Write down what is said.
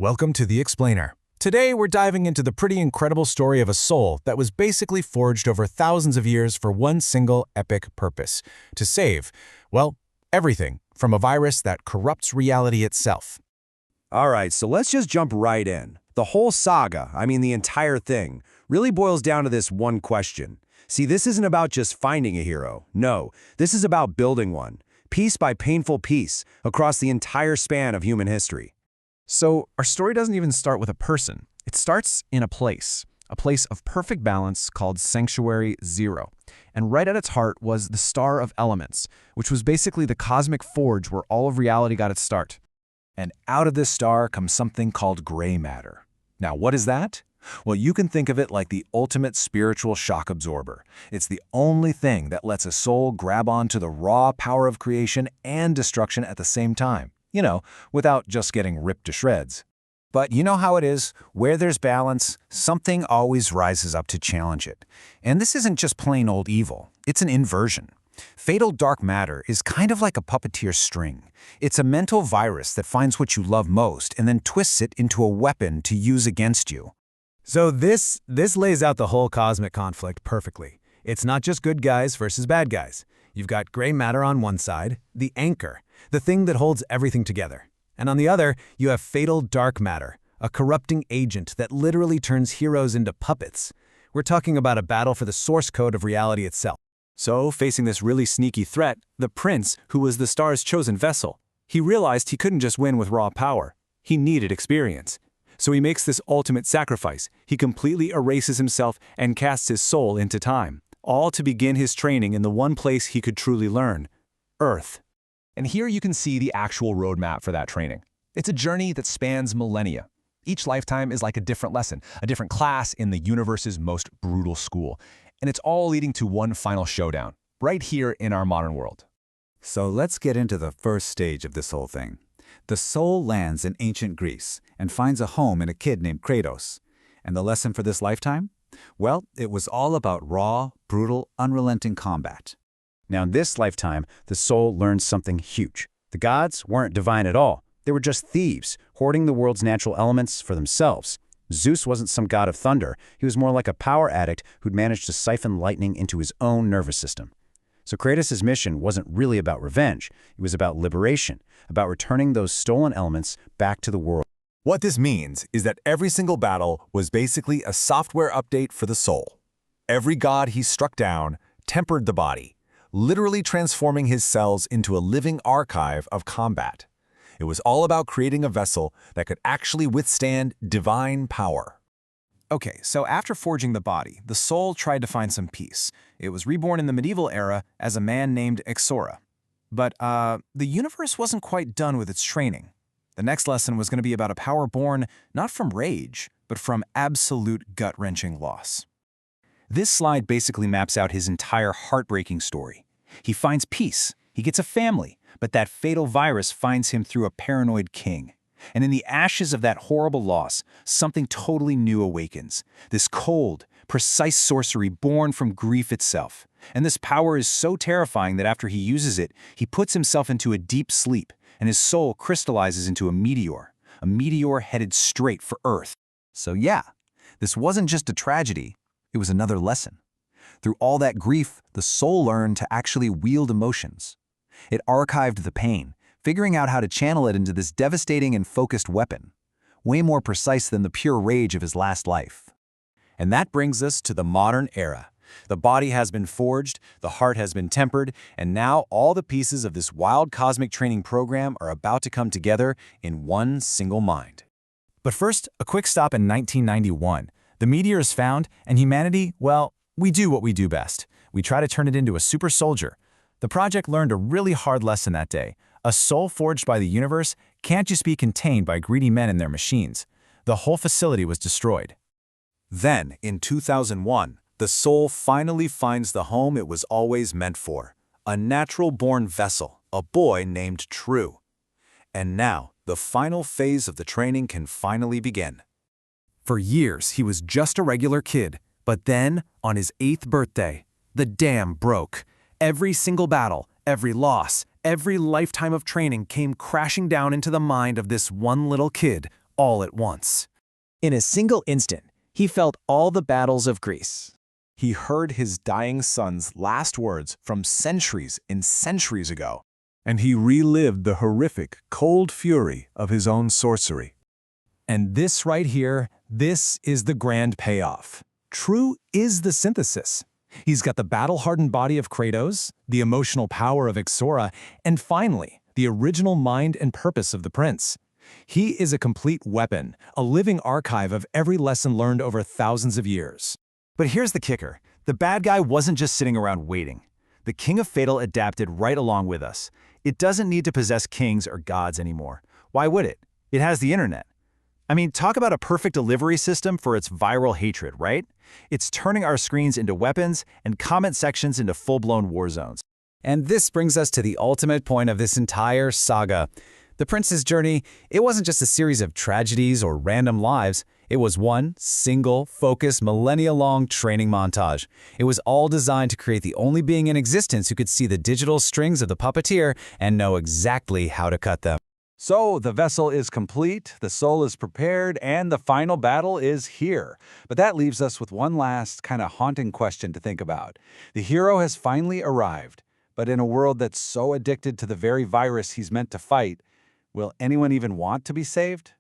Welcome to The Explainer. Today we're diving into the pretty incredible story of a soul that was basically forged over thousands of years for one single epic purpose: to save, well, everything from a virus that corrupts reality itself. All right, so let's just jump right in. The whole saga, the entire thing, really boils down to this one question. See, this isn't about just finding a hero. No, this is about building one, piece by painful piece, across the entire span of human history. So our story doesn't even start with a person. It starts in a place of perfect balance called Sanctuary Zero. And right at its heart was the Star of Elements, which was basically the cosmic forge where all of reality got its start. And out of this star comes something called gray matter. Now, what is that? Well, you can think of it like the ultimate spiritual shock absorber. It's the only thing that lets a soul grab onto the raw power of creation and destruction at the same time. Without just getting ripped to shreds. But you know how it is, where there's balance, something always rises up to challenge it. And this isn't just plain old evil, it's an inversion. Fatal dark matter is kind of like a puppeteer's string. It's a mental virus that finds what you love most and then twists it into a weapon to use against you. So this lays out the whole cosmic conflict perfectly. It's not just good guys versus bad guys. You've got gray matter on one side, the anchor, the thing that holds everything together. And on the other, you have fatal dark matter, a corrupting agent that literally turns heroes into puppets. We're talking about a battle for the source code of reality itself. So, facing this really sneaky threat, the prince, who was the star's chosen vessel, he realized he couldn't just win with raw power. He needed experience. So he makes this ultimate sacrifice. He completely erases himself and casts his soul into time, all to begin his training in the one place he could truly learn: Earth. And here you can see the actual roadmap for that training. It's a journey that spans millennia. Each lifetime is like a different lesson, a different class in the universe's most brutal school. And it's all leading to one final showdown, right here in our modern world. So let's get into the first stage of this whole thing. The soul lands in ancient Greece and finds a home in a kid named Kratos. And the lesson for this lifetime? Well, it was all about raw, brutal, unrelenting combat. Now, in this lifetime, the soul learns something huge. The gods weren't divine at all. They were just thieves, hoarding the world's natural elements for themselves. Zeus wasn't some god of thunder. He was more like a power addict who'd managed to siphon lightning into his own nervous system. So Kratos' mission wasn't really about revenge. It was about liberation, about returning those stolen elements back to the world. What this means is that every single battle was basically a software update for the soul. Every god he struck down tempered the body, literally transforming his cells into a living archive of combat. It was all about creating a vessel that could actually withstand divine power. Okay, so after forging the body, the soul tried to find some peace. It was reborn in the medieval era as a man named Exora. But the universe wasn't quite done with its training. The next lesson was going to be about a power born not from rage, but from absolute gut-wrenching loss. This slide basically maps out his entire heartbreaking story. He finds peace, he gets a family, but that fatal virus finds him through a paranoid king. And in the ashes of that horrible loss, something totally new awakens. This cold, precise sorcery born from grief itself. And this power is so terrifying that after he uses it, he puts himself into a deep sleep, and his soul crystallizes into a meteor headed straight for Earth. So yeah, this wasn't just a tragedy, it was another lesson. Through all that grief, the soul learned to actually wield emotions. It archived the pain, figuring out how to channel it into this devastating and focused weapon, way more precise than the pure rage of his last life. And that brings us to the modern era. The body has been forged, the heart has been tempered, and now all the pieces of this wild cosmic training program are about to come together in one single mind. But first, a quick stop in 1991. The meteor is found, and humanity, well, we do what we do best. We try to turn it into a super soldier. The project learned a really hard lesson that day. A soul forged by the universe can't just be contained by greedy men and their machines. The whole facility was destroyed. Then, in 2001, the soul finally finds the home it was always meant for, a natural-born vessel, a boy named True. And now, the final phase of the training can finally begin. For years, he was just a regular kid, but then, on his 8th birthday, the dam broke. Every single battle, every loss, every lifetime of training came crashing down into the mind of this one little kid, all at once. In a single instant, he felt all the battles of Greece. He heard his dying son's last words from centuries and centuries ago, and he relived the horrific, cold fury of his own sorcery. And this right here, this is the grand payoff. True is the synthesis. He's got the battle-hardened body of Kratos, the emotional power of Ixora, and finally, the original mind and purpose of the prince. He is a complete weapon, a living archive of every lesson learned over thousands of years. But here's the kicker. The bad guy wasn't just sitting around waiting. The King of Fatal adapted right along with us. It doesn't need to possess kings or gods anymore. Why would it? It has the internet. I mean, talk about a perfect delivery system for its viral hatred, right? It's turning our screens into weapons and comment sections into full-blown war zones. And this brings us to the ultimate point of this entire saga. The prince's journey, it wasn't just a series of tragedies or random lives. It was one single, focused, millennia-long training montage. It was all designed to create the only being in existence who could see the digital strings of the puppeteer and know exactly how to cut them. So the vessel is complete, the soul is prepared, and the final battle is here. But that leaves us with one last kind of haunting question to think about. The hero has finally arrived, but in a world that's so addicted to the very virus he's meant to fight, will anyone even want to be saved?